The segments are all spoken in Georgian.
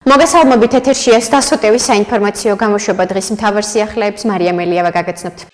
მოგესალმებით, ეთერშია სტასოტევის საინფორმაციო გამოშვება დღის მთავარ სიახლეებს მარია მელიავა გაგაცნობთ.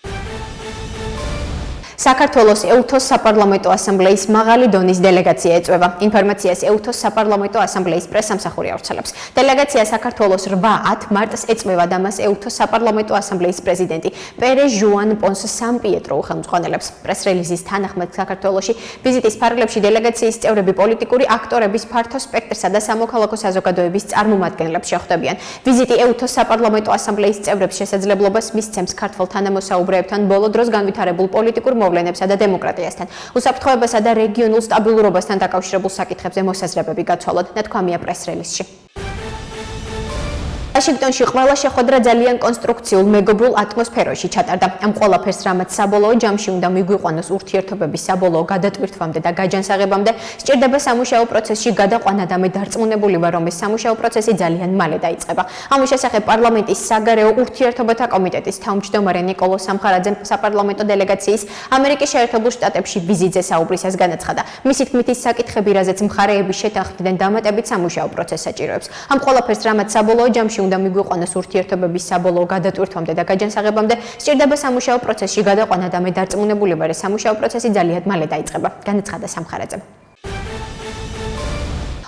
საქართველოს ეუთოს საპარლამენტო ასამბლეის მაღალი დონის დელეგაცია ეწვევა. ინფორმაციას ეუთოს საპარლამენტო ასამბლეის პრესსამსახური ავრცელებს. დელეგაცია საქართველოს 8 მარტს ეწვევა და მას ეუთოს საპარლამენტო ასამბლეის პრეზიდენტი პერე ჟუან პონს სამპიეტრო ხელმძღვანელებს. პრეს-რელიზის თანახმად საქართველოში ვიზიტის ფარგლებში დელეგაციის წევრები პოლიტიკური აქტორების ფართო სპექტრსა და სამოქალაქო საზოგადოების წარმომადგენლებს შეხვდებიან. ვიზიტი ეუთოს საპარლამენტო ასამბლეის წევრებს შესაძლებლობას მისცემს ქართველ თანამოსაუბრეებთან ბოლო დროს განვითარებულ პოლიტიკურ მოვლენებსა და დემოკრატიასთან, უსაფრთხოებასა და რეგიონულ სტაბილურობასთან დაკავშირებულ საკითხებზე მოსაზრებები გაცვალოთ, ნათქვამია პრეს-რელიზში. ვაშინგტონში ყველა შეხვედრა ძალიან კონსტრუქციულ მეგობრულ ატმოსფეროში ჩატარდა. ამ ყველაფერს რამაც საბოლოო ჯამში უნდა მიგვიყვანოს ურთიერთობების საბოლოო გადატვირთვამდე და გაჯანსაღებამდე, სჭირდება სამუშაო პროცესში გადაყვანა და მე დარწმუნებული ვარ, რომ ეს სამუშაო პროცესი ძალიან მალე დაიწყება. ამის შესახებ პარლამენტის საგარეო ურთიერთობათა კომიტეტის თავმჯდომარე ნიკოლო სამხარაძემ საპარლამენტო დელეგაციის ამერიკის შეერთებულ შტატებში ვიზიტზე საუბრისას განაცხადა. მისი თქმით, ის საკითხები, რაზეც მხარეები შეთანხმდნენ, დამატებით სამუშაო პროცესს საჭიროებს. ამ ყველაფერს რამაც საბოლოო ჯამში უნდა მიგვიყვანოს ურთიერთობების საბოლოო გადატვირთვამდე და გაჯანსაღებამდე, სჭირდება სამუშაო პროცესში გადაყვანა და მე დარწმუნებული ვარ, ეს სამუშაო პროცესი ძალიან მალე დაიწყება, განაცხადა სამხარაძემ.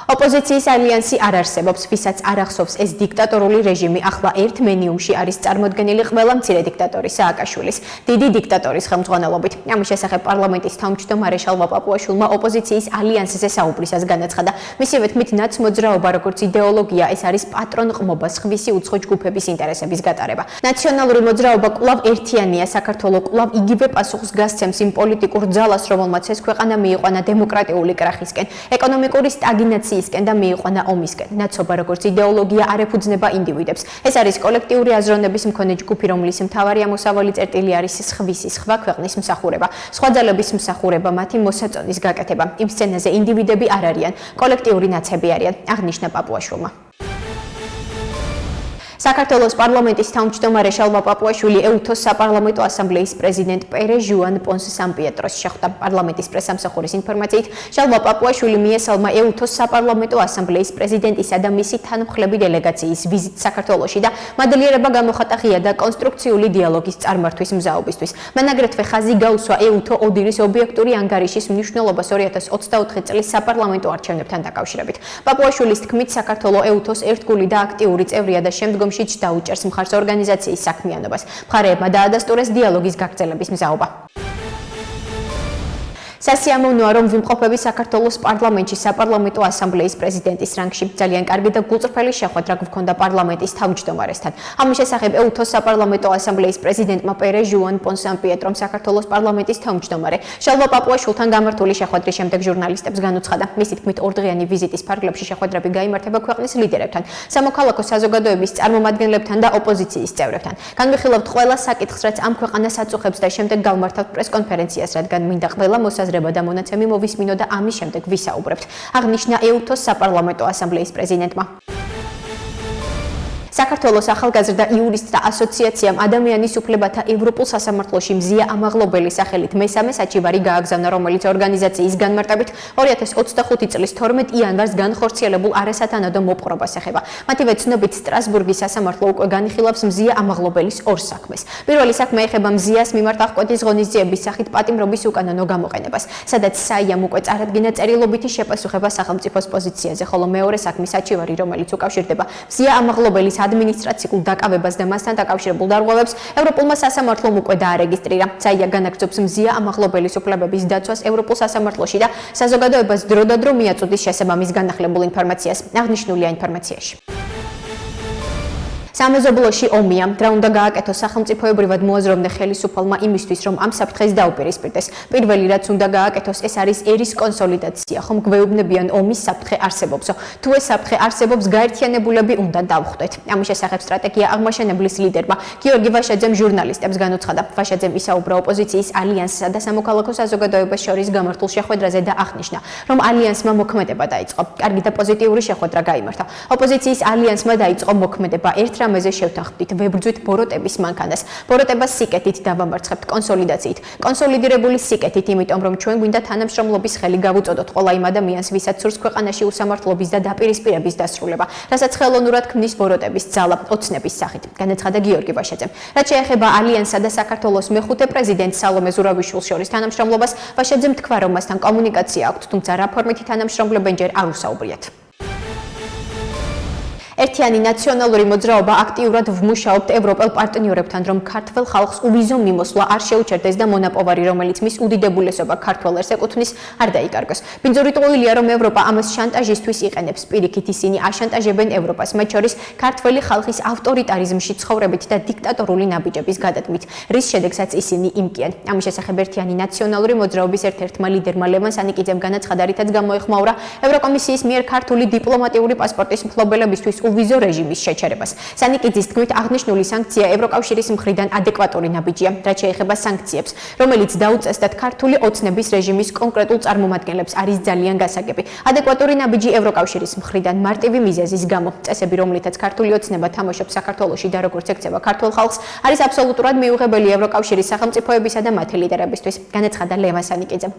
ოპოზიციის ალიანსი არ არსებობს, ვისაც არ ახსოვს ეს დიქტატორული რეჟიმი, ახლა ერთ მენიუმში არის წარმოდგენილი ყველა მცირე დიქტატორი სააკაშვილის, დიდი დიქტატორის ხელმძღვანელობით. ამის შესახებ პარლამენტის თავმჯდომარე შალვა პაპუაშვილმა ოპოზიციის ალიანსზე საუბრისას განაცხადა. მისივე თქმით, ნაცმოძრაობა როგორც იდეოლოგია, ეს არის პატრონყმობა, სხვისი უცხო ჯგუფების ინტერესების გატარება. ნაციონალური მოძრაობა კვლავ ერთიანია, საქართველო კვლავ იგივე პასუხს გასცემს იმ პოლიტიკურ ძალას, რომელმაც ეს ქვეყანა მიიყვანა დემოკრატიული კრახისკენ, ეკონომიკური სტაგნაციისკენ და მიიყვანა ომისკენ. ნაცობა როგორც იდეოლოგია არ ეფუძნება ინდივიდებს. ეს არის კოლექტიური აზროვნების მქონე ჯგუფი, რომლის მთავარი ამოსავალი წერტილი არის სხვისი, სხვა ქვეყნის მსახურება, სხვა ძალების მსახურება, მათი მოსაწონის გაკეთება. იმ სცენაზე ინდივიდები არ არიან, კოლექტიური ნაცები არიან, აღნიშნა პაპუაშვილმა. საქართველოს პარლამენტის თავმჯდომარე შალვა პაპუაშვილი ეუთოს საპარლამენტო ასამბლეის პრეზიდენტ პერე ჟუან პონს სამპიეტროს შეხვდა. პარლამენტის პრესსამსახურის ინფორმაციით, შალვა პაპუაშვილი მიესალმა ეუთოს საპარლამენტო ასამბლეის პრეზიდენტისა და მისი თანმხლები დელეგაციის ვიზიტს საქართველოში და მადლიერება გამოხატა ღია და კონსტრუქციული დიალოგის წარმართვის მზაობისთვის. მან აგრეთვე ხაზი გაუსვა ეუთო ოდირის ობიექტური ანგარიშის მნიშვნელობას 2024 წლის საპარლამენტო არჩევნებთან დაკავშირებით. პაპუაშვილის თქმით, საქართველო ეუთოს ერთგული და აქტიური წევრია და შემდგომში დაუჭერს მხარს ორგანიზაციის საქმიანობას. მხარეებმა დაადასტურეს დიალოგის გაგრძელების მზაობა. სასიამოვნოა, რომ ვიმყოფები საქართველოს პარლამენტში საპარლამენტო ასამბლეის პრეზიდენტის რანგში. ძალიან კარგი და გულწრფელი შეხვედრა გვქონდა პარლამენტის თავმჯდომარესთან. ამის შესახებ ეუთოს საპარლამენტო ასამბლეის პრეზიდენტმა პერე ჟუან პონს სამპიეტრომ საქართველოს პარლამენტის თავმჯდომარე შალვა პაპუაშვილთან გამართული შეხვედრის შემდეგ ჟურნალისტებს განუცხადა. მისი თქმით, ორდღიანი ვიზიტის ფარგლებში შეხვედრები გაიმართება ქვეყნის ლიდერებთან, სამოქალაქო საზოგადოების წარმომადგენლებთან და ოპოზიციის წევრებთან. განვიხილავთ ყველა საკითხს, რაც ამ ქვეყანას აწუხებს და შემდეგ გავმართავთ პრესკონფერენციას, რადგან მინდა ყველა მოსაზრება და მონაცემი მოვისმინო და ამის შემდეგ ვისაუბრებთ, აღნიშნა ეუთოს საპარლამენტო ასამბლეის პრეზიდენტმა. საქართველოს ახალგაზრდა იურისტთა ასოციაციამ ადამიანის უფლებათა ევროპულ სასამართლოში მზია ამაღლობელი სახელით მესამე საჩივარი გააგზავნა, რომელიც ორგანიზაციის განმარტებით 2025 წლის 12 იანვარს განხორციელებულ არასათანადო მოპყრობას ეხება. მათივე ცნობით, სტრასბურგის სასამართლო უკვე განიხილავს მზია ამაღლობელის ორ საქმეს. პირველი საქმე ეხება მზიას მიმართ აღკვეთის ღონისძიების სახით პატიმრობის უკანონო გამოყენებას, სადაც საიამ უკვე წარადგინა წერილობითი შეპასუხება სახელმწიფოს პოზიციაზე, ხოლო მეორე საქმე საჩივარი, რომელიც უკავშირდება მზია ამაღლობელის ადმინისტრაციულ დაკავებას და მასთან დაკავშირებულ დარღვევებს, ევროპულმა სასამართლომ უკვე დაარეგისტრირა. საია განაგრძობს მზია ამაღლობელის უფლებების დაცვას ევროპულ სასამართლოში და საზოგადოებას დროდადრო მიაწოდის შესაბამის განახლებულ ინფორმაციას, აღნიშნულია ინფორმაციაში. სამეზობლოში ომია, რა უნდა გააკეთოს სახელმწიფოებრივად მოაზროვნე ხელისუფალმა იმისთვის, რომ ამ საფრთხეს დაუპირისპირდეს. პირველი რაც უნდა გააკეთოს, ეს არის ერის კონსოლიდაცია, ხომ გვეუბნებიან ომის საფრთხე არსებობსო. თუ ეს საფრთხე არსებობს, გაერთიანებულები უნდა დავხვდეთ. ამის შესახებ სტრატეგია აღმაშენებლის ლიდერმა გიორგი ვაშაძემ ჟურნალისტებს განუცხადა. ვაშაძემ ისაუბრა ოპოზიციის ალიანსსა და სამოქალაქო საზოგადოებას შორის გამართულ შეხვედრაზე და აღნიშნა, რომ ალიანსმა მოქმედება დაიწყო. კარგი და პოზიტიური შეხვედრა გაიმართა. ოპოზიციის ალიანსმა დაიწყო მოქმედება ერთ რამეზე შევთანხმდით, ვებრძვით ბოროტების მანქანას. ბოროტებას სიკეთით დავამარცხებთ კონსოლიდაციით. კონსოლიდირებული სიკეთით, იმიტომ რომ ჩვენ გვინდა თანამშრომლობის ხელი გავუწოდოთ ყველა იმ ადამიანს, ვისაც სურს ქვეყანაში უსამართლობის და დაპირისპირების დასრულება, რასაც ხელოვნურად ქმნის ბოროტების ძალა ოცნების სახით, განაცხადა გიორგი ვაშაძემ. რაც შეეხება ალიანსსა და საქართველოს მეხუთე პრეზიდენტ სალომე ზურავიშვილს შორის თანამშრომლობას, ვაშაძემ თქვა, რომ მასთან კომუნიკაცია აქვთ, თუმცა რა ფორმით თანამშრომლებენ ჯერ არ უსაუბრიათ. ერთიანი ნაციონალური მოძრაობა აქტიურად ვმუშაობთ ევროპელ პარტნიორებთან, რომ ქართველ ხალხს უვიზო მიმოსვლა არ შეუჩერდეს და მონაპოვარი, რომელიც მის უდიდებულესობა ქართველებს ეკუთვნის, არ დაიკარგოს. ბინძური ტყუილია, რომ ევროპა ამას შანტაჟისთვის იყენებს. პირიქით ისინი აშანტაჟებენ ევროპას, მათ შორის ქართველი ხალხის ავტორიტარიზმში ცხოვრებით და დიქტატორული ნაბიჯების გადადგმით, რის შედეგსაც ისინი იმკიან. ამის შესახებ ერთიანი ნაციონალური მოძრაობის ერთ-ერთმა ლიდერმა ლევან სანიკიძემ განაცხადა, რითაც გამოეხმაურა ევროკომისიის მიერ ქართული დიპლომატიური პასპორტის მფლობელებისთვის უვიზო რეჟიმის შეჩერებას. სანიკიძის თქმით, აღნიშნული სანქცია ევროკავშირის მხრიდან ადეკვატური ნაბიჯია, რაც შეეხება სანქციებს, რომელიც დაუწესდათ ქართული ოცნების რეჟიმის კონკრეტულ წარმომადგენლებს, არის ძალიან გასაგები. ადეკვატური ნაბიჯი ევროკავშირის მხრიდან მარტივი მიზეზის გამო. წესები, რომლითაც ქართული ოცნება თამაშობს საქართველოში და როგორც ექცევა ქართულ ხალხს, არის აბსოლუტურად მიუღებელი ევროკავშირის სახელმწიფოებისა და მათი ლიდერებისთვის, განაცხადა ლევან სანიკიძემ.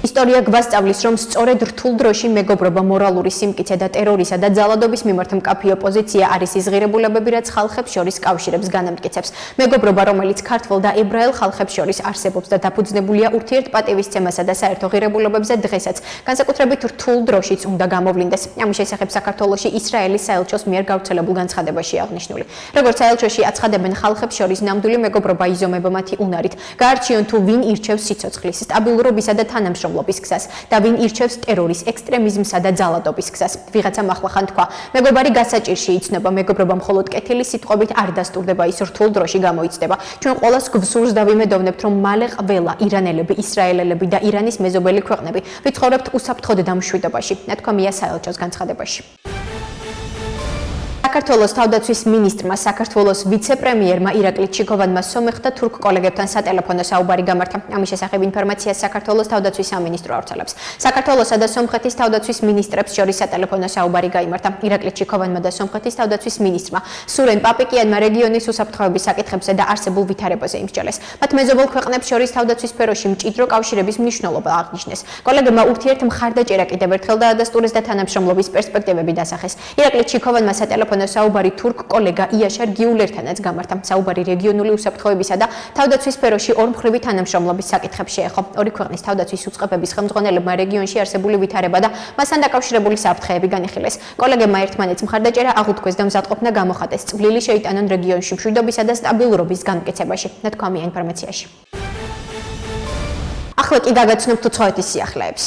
ისტორია გვასწავლის, რომ სწორედ რთულ დროში მეგობრობა, მორალური სიმკიცე და ტერორისა და ძალადობის მიმართ მკაფიო პოზიცია არის ის ღირებულებები, რაც ხალხებს შორის კავშირებს განამტკიცებს. მეგობრობა, რომელიც ქართველ და ებრაელ ხალხებს შორის არსებობს და დაფუძნებულია ურთიერთპატივისცემასა და საერთო ღირებულებებზე, დღესაც განსაკუთრებით რთულ დროშიც უნდა გამოვლინდეს. ამის შესახებ საქართველოში ისრაელის საელჩოს მიერ გავრცელებულ განცხადებაში აღნიშნული. როგორც საელჩოში აცხადებენ, ხალხებს შორის ნამდვილი მეგობრობა იზომება მათი უნარით. გაარჩიონ თუ ვინ ირჩევს სიცოცხლის, სტაბილურობისა და თანამშრომლობის გზას და ვინ ირჩევს ტერორის, ექსტრემიზმსა და ძალადობის გზას. ვიღაცამ ახლახან თქვა, მეგობარი გასაჭირში იცნობა, მეგობრობა მხოლოდ კეთილი სიტყვებით არ დასტურდება, ის რთულ დროში გამოიცდება. ჩვენ ყოველს გვსურს და ვიმედოვნებთ, რომ მალე ყველა ირანელები, ისრაელელები და ირანის მეზობელი ქვეყნები ვიცხოვრებთ უსაფრთხოდ და მშვიდობაში, ნათქვამია საელჩოს განცხადებაში. საქართველოს თავდაცვის მინისტრმა, საქართველოს ვიცე-პრემიერმა ირაკლი ჩიქოვანმა სომეხ და თურქ კოლეგებთან სატელეფონო საუბარი გამართა. ამის შესახებ ინფორმაციას საქართველოს თავდაცვის სამინისტრო ავრცელებს. საქართველოსა და სომხეთის თავდაცვის მინისტრებს შორის სატელეფონო საუბარი გაიმართა. ირაკლი ჩიქოვანმა და სომხეთის თავდაცვის მინისტრმა სურენ პაპიკიანმა რეგიონის უსაფრთხოების საკითხებზე და არსებულ ვითარებაზე იმსჯელეს. მათ მეზობელ ქვეყნებს შორის თავდაცვის სფეროში მჭიდრო კავშირების მნიშვნელობა აღნიშნეს. კოლეგებმა ურთიერთ მხარდაჭერა კიდევ ერთხელ დაადასტურეს და თანამშრომლობის პერსპექტივები დასახეს. ირაკლი ჩიქოვანმა სატელეფონო საუბარი თურქ კოლეგა იაშარ გიულერთანაც გამართა. საუბარი რეგიონული უსაფრთხოებისა და თავდაცვის სფეროში ორმხრივი თანამშრომლობის საკითხებს შეეხო. ორი ქვეყნის თავდაცვის უწყებების ხელმძღვანელებმა რეგიონში არსებული ვითარება და მასთან დაკავშირებული საფრთხეები განიხილეს. კოლეგებმა ერთმანეთს მხარდაჭერა აღუთქვეს და მზადყოფნა გამოხატეს წვლილი შეიტანონ რეგიონში მშვიდობისა და სტაბილურობის განმტკიცებაში, ნათქვამია ინფორმაციაში. ახლა კი გაგაცნობთ უცხოეთის სიახლეებს.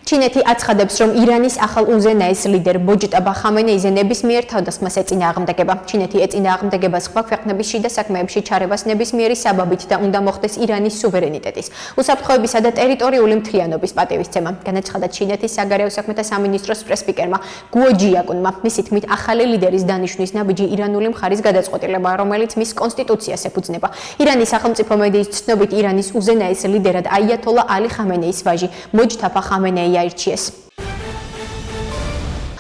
ჩინეთი აცხადებს, რომ ირანის ახალ უზენაეს ლიდერ ბოჯტაბა ხამენეიზე ნებისმიერ თავდასხმას ეწინააღმდეგება. ჩინეთი ეწინააღმდეგება სხვა ქვეყნების შიდა საქმეებში ჩარევას ნებისმიერი საბაბით და უნდა მოხდეს ირანის სუვერენიტეტის, უსაფრთხოებისა და ტერიტორიული მთლიანობის პატივისცემა, განაცხადა ჩინეთის საგარეო საქმეთა სამინისტროს პრესპიკერმა გუო ჯიაკუნმა. მისი თქმით, ახალი ლიდერის დანიშვნის ნაბიჯი ირანული მხარის გადაწყვეტილებაა, რომელიც მის კონსტიტუციას ეფუძნება. ირანის სახელმწიფო მედიის ცნობით, ირანის უზენაეს ლიდერად აიათოლა ალი ხამენეის ვაჟი მოჯთაბა ხამენეი აირჩიეს.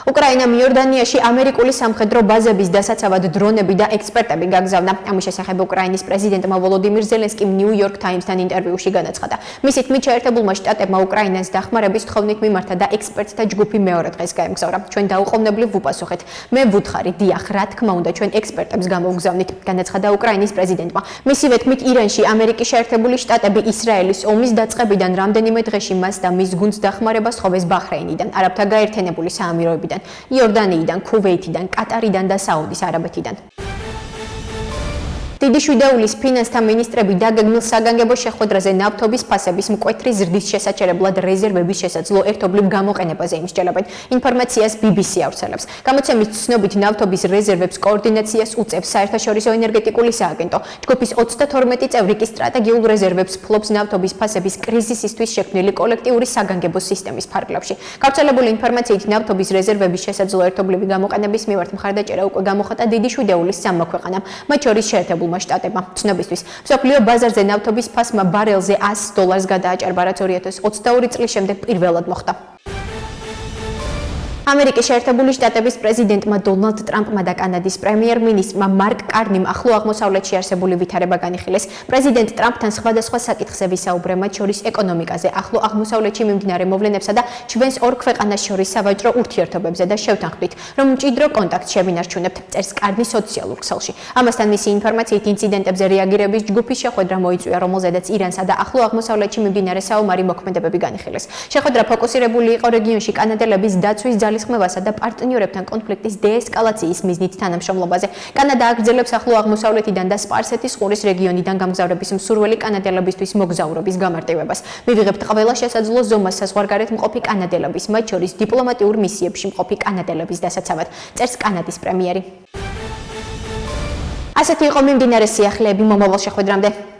უკრაინამ იორდანიაში ამერიკული სამხედრო ბაზების დასაცავად დრონები და ექსპერტები გაგზავნა. ამის შესახებ უკრაინის პრეზიდენტმა ვოლოდიმირ ზელენსკიმ ნიუ-იორკ ტაიმსთან ინტერვიუში განაცხადა. მისი თქმით, შეერთებულმა შტატებმა უკრაინას დახმარების თხოვნით მიმართა და ექსპერტთა ჯგუფი მეორე დღეს გაემგზავრა. ჩვენ დაუყოვნებლივ ვუპასუხეთ. მე ვუთხარი, დიახ, რა თქმა უნდა, ჩვენ ექსპერტებს გამოვგზავნით, განაცხადა უკრაინის პრეზიდენტმა. მისივე თქმით, ირანში ამერიკის შეერთებული შტატები ისრაელის ომის დაწყებიდან რამდენიმე დღეში მას და მის გუნდს დახმარება სთხოვეს ბაჰრეინიდან, არაბთა გაერთიანებული საამიროებიდან, იორდანიიდან, ქუვეითიდან, კატარიდან და საუდის არაბეთიდან. დიდი შვიდეულის ფინანსთა მინისტრები დაგეგმილ საგანგებო შეხვედრაზე ნავთობის ფასების მკვეთრი ზრდის შესაჩერებლად რეზერვების შესაძლო ერთობლივ გამოყენებაზე იმსჯელებენ. ინფორმაციას BBC ავრცელებს. გამოცემის ცნობით, ნავთობის რეზერვებს კოორდინაციას უწევს საერთაშორისო ენერგეტიკული სააგენტო. ჯგუფის 32 წევრი კი სტრატეგიულ რეზერვებს ფლობს ნავთობის ფასების კრიზისისთვის შექმნილი კოლექტიური საგანგებო სისტემის ფარგლებში. გავრცელებული ინფორმაციით, ნავთობის რეზერვების შესაძლო ერთობლივი გამოყენების მიმართ მხარდაჭერა უკვე გამოხატა დიდი შვიდეულის სამმა ქვეყანამ, მათ შორის შეერთებულმა შტატებმა. ცნობისთვის, მსოფლიო ბაზარზე ნავთობის ფასმა ბარელზე $100 გადააჭარბა, რაც 2022 წლის შემდეგ პირველად მოხდა. ამერიკის შეერთებული შტატების პრეზიდენტმა დონალდ ტრამპმა და კანადის პრემიერ-მინისტრმა მარკ კარნიმ ახლო აღმოსავლეთში არსებული ვითარება განიხილეს. პრეზიდენტ ტრამპთან სხვადასხვა საკითხზე ვისაუბრა, მათ შორის ეკონომიკაზე, ახლო აღმოსავლეთში მიმდინარე მოვლენებსა და ჩვენს ორ ქვეყანას შორის სავაჭრო ურთიერთობებზე და შევთანხმდით, რომ მჭიდრო კონტაქტს შევინარჩუნებთ, წერს კარნი სოციალურ ქსელში. ამასთან მისი ინფორმაციით ინციდენტებზე რეაგირების ჯგუფის შეხვედრა მოიწვია, რომელზედაც ირანსა და ახლო აღმოსავლეთში მიმდინარე საომარი მოქმედებები განიხილეს. შეხვედრა ფოკუსირებული იყო რეგიონში კანადელების დაცვის ძალისხმევასა და პარტნიორებთან კონფლიქტის დეესკალაციის მიზნით თანამშრომლობაზე. კანადა აგრძელებს ახლო აღმოსავლეთიდან და სპარსეთის ყურის რეგიონიდან გამგზავრების მსურველი კანადელებისთვის მოგზაურობის გამარტივებას. მივიღებთ ყველა შესაძლო ზომას საზღვარგარეთ მყოფი კანადელების, მათ შორის დიპლომატიურ მისიებში მყოფი კანადელების დასაცავად, წერს კანადის პრემიერი. ასეთი იყო მიმდინარე სიახლეები მომავალ შეხვედრამდე.